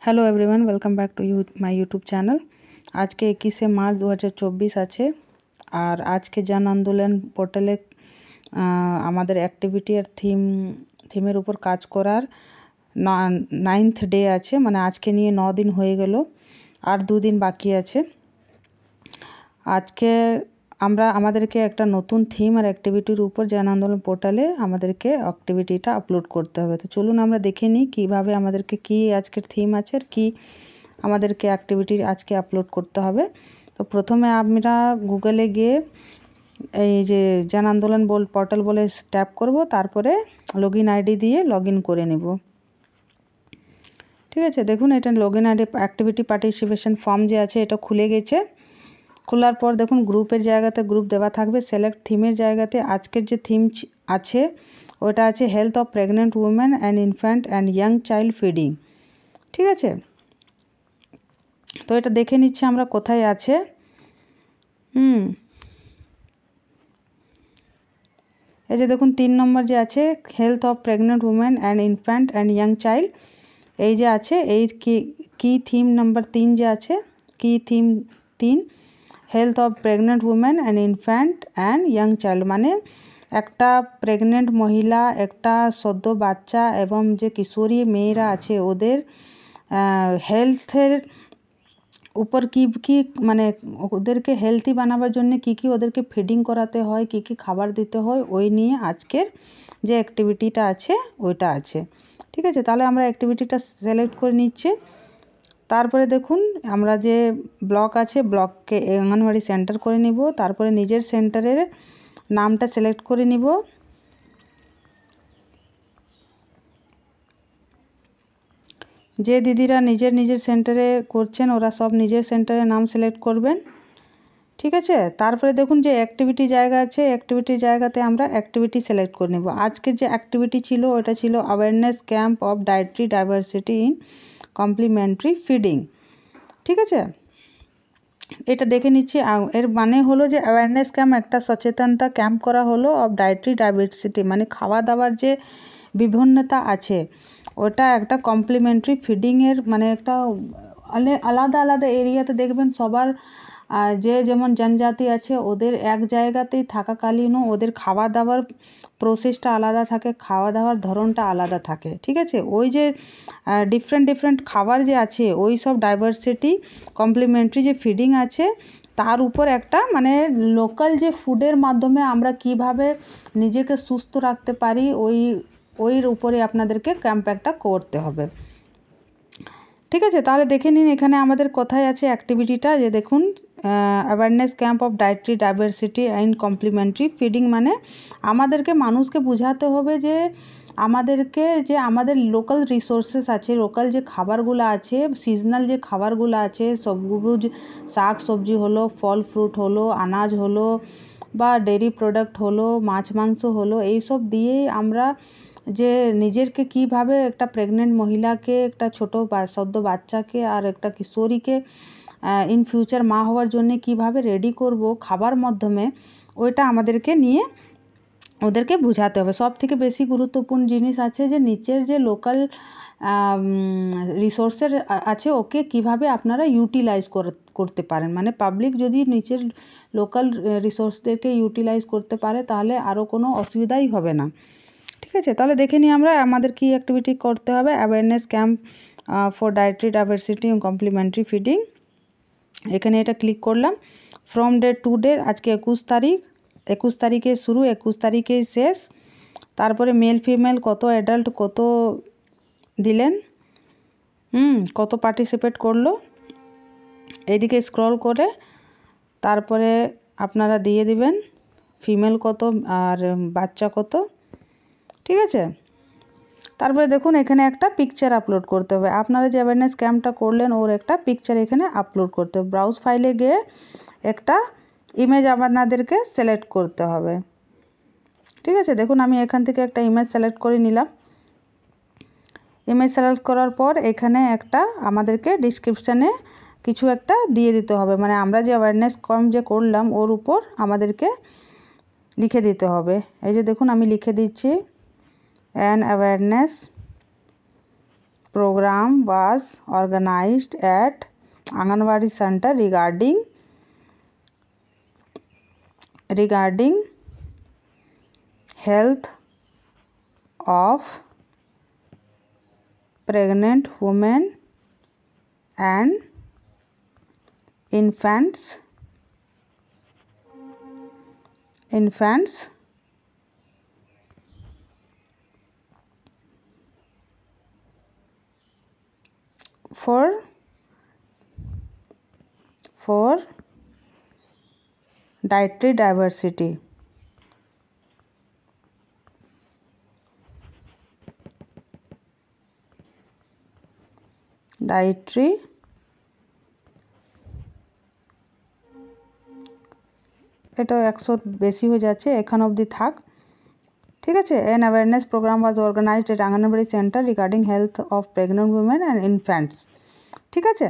Hello everyone, welcome back to my YouTube channel. आज के 21 मार्च 2024 আছে। আর আজকে জন আন্দোলন পোর্টালে আমাদের অ্যাক্টিভিটি আর থিমের উপর কাজ করার 9th ডে আছে, মানে আজকে নিয়ে 9 দিন হয়ে গেল, আর 2 দিন বাকি আছে। আজকে আমাদেরকে একটা নতুন থিম আর অ্যাক্টিভিটির উপর জন আন্দোলন পোর্টালে আমাদেরকে অ্যাক্টিভিটিটা আপলোড করতে হবে। তো চলুন আমরা দেখে নিই কীভাবে আমাদেরকে কি আজকের থিম আছে আর কি আমাদেরকে অ্যাক্টিভিটি আজকে আপলোড করতে হবে। তো প্রথমে আমরা গুগলে গিয়ে এই যে জন আন্দোলন পোর্টাল বলে ট্যাপ করব, তারপরে লগইন আইডি দিয়ে লগ ইন করে নেব। ঠিক আছে, দেখুন এটা login ID activity participation form যে আছে এটা খুলে গেছে। খোলার পর দেখুন গ্রুপের জায়গাতে গ্রুপ দেওয়া থাকবে, সিলেক্ট থিমের জায়গাতে আজকের যে থিম আছে ওটা আছে health of pregnant women and infant and young child feeding. ঠিক আছে, তো এটা দেখে নিচ্ছে আমরা কোথায় আছে। এই যে দেখুন 3 নম্বর যে আছে health of pregnant women and infant and young child, এই যে আছে এই কি থিম নাম্বার 3 যে আছে, কি theme 3 health of pregnant women and infant and young child, মানে একটা প্রেগনেন্ট মহিলা, একটা সদ্য বাচ্চা এবং যে কিশোরী মেয়েরা আছে ওদের হেলথের উপর কি মানে ওদেরকে হেলদি বানাবার জন্য কি ওদেরকে ফিডিং করাতে হয়, কি খাবার দিতে হয়, ওই নিয়ে আজকের যে অ্যাক্টিভিটিটা আছে ওইটা আছে। ঠিক আছে, তাহলে আমরা অ্যাক্টিভিটিটা সিলেক্ট করে নিচ্ছি। তারপরে দেখুন আমরা যে ব্লক আছে ব্লককে অঙ্গনওয়াড়ি সেন্টার করে নিব। তারপরে নিজের সেন্টারের নামটা সিলেক্ট করে নিব। যে দিদিরা নিজের সেন্টারে করছেন ওরা সব নিজের সেন্টারের নাম সিলেক্ট করবেন। ঠিক আছে, তারপরে দেখুন যে অ্যাক্টিভিটি জায়গা আছে, অ্যাক্টিভিটির জায়গাতে আমরা অ্যাক্টিভিটি সিলেক্ট করে নেব। আজকের যে অ্যাক্টিভিটি ছিল ওটা ছিল awareness camp of dietary diversity in complimentary feeding. ঠিক আছে, এটা দেখে নিচ্ছি। এর মানে হলো যে অ্যাওয়ারনেস ক্যাম্প একটা সচেতনতা ক্যাম্প করা হলো অফ ডায়েটরি ডাইভার্সিটি, মানে খাওয়া দাওয়ার যে বিভিন্নতা আছে ওটা একটা কমপ্লিমেন্টারি ফিডিংয়ের মানে একটা আলাদা আলাদা এরিয়াতে দেখবেন সবার যে যেমন জনজাতি আছে ওদের এক জায়গাতেই থাকাকালীনও ওদের খাওয়া দাওয়ার প্রসেসটা আলাদা থাকে, খাওয়া দাওয়ার ধরনটা আলাদা থাকে। ঠিক আছে, ওই যে ডিফারেন্ট খাবার যে আছে ওই সব ডাইভার্সিটি কমপ্লিমেন্টারি যে ফিডিং আছে তার উপর একটা মানে লোকাল যে ফুডের মাধ্যমে আমরা কিভাবে নিজেকে সুস্থ রাখতে পারি ওইর উপরে আপনাদেরকে ক্যাম্প একটা করতে হবে। ঠিক আছে, তাহলে দেখে নিন এখানে আমাদের কোথায় আছে অ্যাক্টিভিটিটা। যে দেখুন awareness camp of dietary diversity and complimentary feeding, মানে আমাদেরকে মানুষকে বোঝাতে হবে যে আমাদের লোকাল রিসোর্সেস আছে, লোকাল যে খাবারগুলো আছে, সিজনাল যে খাবারগুলো আছে, সবুজ শাক সবজি হলো, ফল ফ্রুট হলো, আনাজ হলো বা ডেয়ারি প্রোডাক্ট হলো, মাছ মাংস হলো, এইসব দিয়েই আমরা যে নিজেরকে কিভাবে একটা প্রেগনেন্ট মহিলাকে, একটা ছোটো সদ্য বাচ্চাকে আর একটা কিশোরীকে ইন ফিউচার মা হওয়ার জন্য কিভাবে রেডি করব খাবার মাধ্যমে, ওইটা আমাদেরকে নিয়ে ওদেরকে বোঝাতে হবে। সব থেকে বেশি গুরুত্বপূর্ণ জিনিস আছে যে নিচের যে লোকাল রিসোর্সের আছে ওকে কিভাবে আপনারা ইউটিলাইজ করতে পারেন, মানে পাবলিক যদি নিচের লোকাল রিসোর্সদেরকে ইউটিলাইজ করতে পারে তাহলে আরও কোনো অসুবিধাই হবে না। ঠিক আছে, তাহলে দেখে নিই আমরা আমাদের কি অ্যাক্টিভিটি করতে হবে। Awareness camp for dietary diversity এবং কমপ্লিমেন্টারি ফিডিং, এখানে এটা ক্লিক করলাম। ফ্রম ডে টু ডে, আজকে 21 তারিখ, 21 তারিখে শুরু, 21 তারিখেই শেষ। তারপরে মেল ফিমেল কত, অ্যাডাল্ট কত দিলেন, কত পার্টিসিপেট করলো, এইদিকে স্ক্রল করে তারপরে আপনারা দিয়ে দিবেন ফিমেল কত আর বাচ্চা কত। ঠিক আছে, তারপরে দেখুন এখানে একটা পিকচার আপলোড করতে হবে। আপনারা যে অ্যাওয়ারনেস ক্যাম্পটা করলেন ওর একটা পিকচার এখানে আপলোড করতে হবে। ব্রাউজ ফাইলে গিয়ে একটা ইমেজ আপনাদেরকে সিলেক্ট করতে হবে। ঠিক আছে, দেখুন আমি এখান থেকে একটা ইমেজ সিলেক্ট করে নিলাম। ইমেজ সিলেক্ট করার পর এখানে একটা আমাদেরকে ডিসক্রিপশানে কিছু একটা দিয়ে দিতে হবে, মানে আমরা যে অ্যাওয়ারনেস ক্যাম্প যে করলাম ওর উপর আমাদেরকে লিখে দিতে হবে। এই যে দেখুন আমি লিখে দিচ্ছি, an awareness program was organized at Anganwadi Center regarding health of pregnant women and infants for dietary diversity. এটাও 100 বেশি হয়ে যাচ্ছে, এখান অবধি থাক। ঠিক আছে। An awareness programme was organised at anganwadi centre regarding health of pregnant women and infants. ঠিক আছে।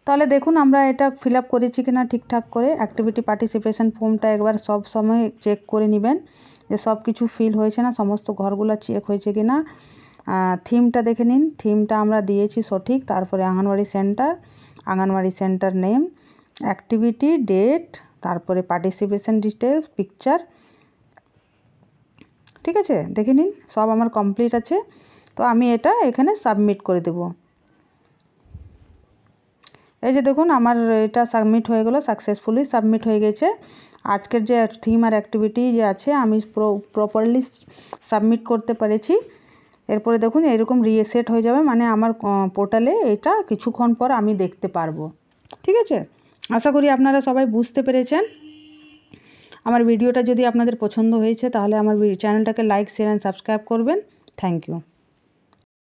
তাহলে দেখুন আমরা এটা ফিল আপ করেছি কিনা ঠিকঠাক করে। অ্যাক্টিভিটি পার্টিসিপেশন ফর্মটা একবার সব সময় চেক করে নেবেন যে সব কিছু ফিল হয়েছে না, সমস্ত ঘরগুলো চেক হয়েছে কিনা। থিমটা দেখে নিন, থিমটা আমরা দিয়েছি সঠিক। তারপরে anganwadi centre name, activity date, তারপরে পার্টিসিপেশন ডিটেলস, পিকচার। ঠিক আছে, দেখে নিন সব আমার কমপ্লিট আছে। তো আমি এটা এখানে সাবমিট করে দেব। এই যে দেখুন আমার এটা সাবমিট হয়ে গেল, সাকসেসফুলি সাবমিট হয়ে গেছে। আজকের যে থিম আর অ্যাক্টিভিটি যে আছে আমি প্রপারলি সাবমিট করতে পেরেছি। এরপরে দেখুন এরকম রিসেট হয়ে যাবে, মানে আমার পোর্টালে এটা কিছুক্ষণ পর আমি দেখতে পারবো। ঠিক আছে, আশা করি আপনারা সবাই বুঝতে পেরেছেন। আমার ভিডিওটা যদি আপনাদের পছন্দ হয়েছে তাহলে আমার চ্যানেলটাকে লাইক, শেয়ার অ্যান্ড সাবস্ক্রাইব করবেন। Thank you.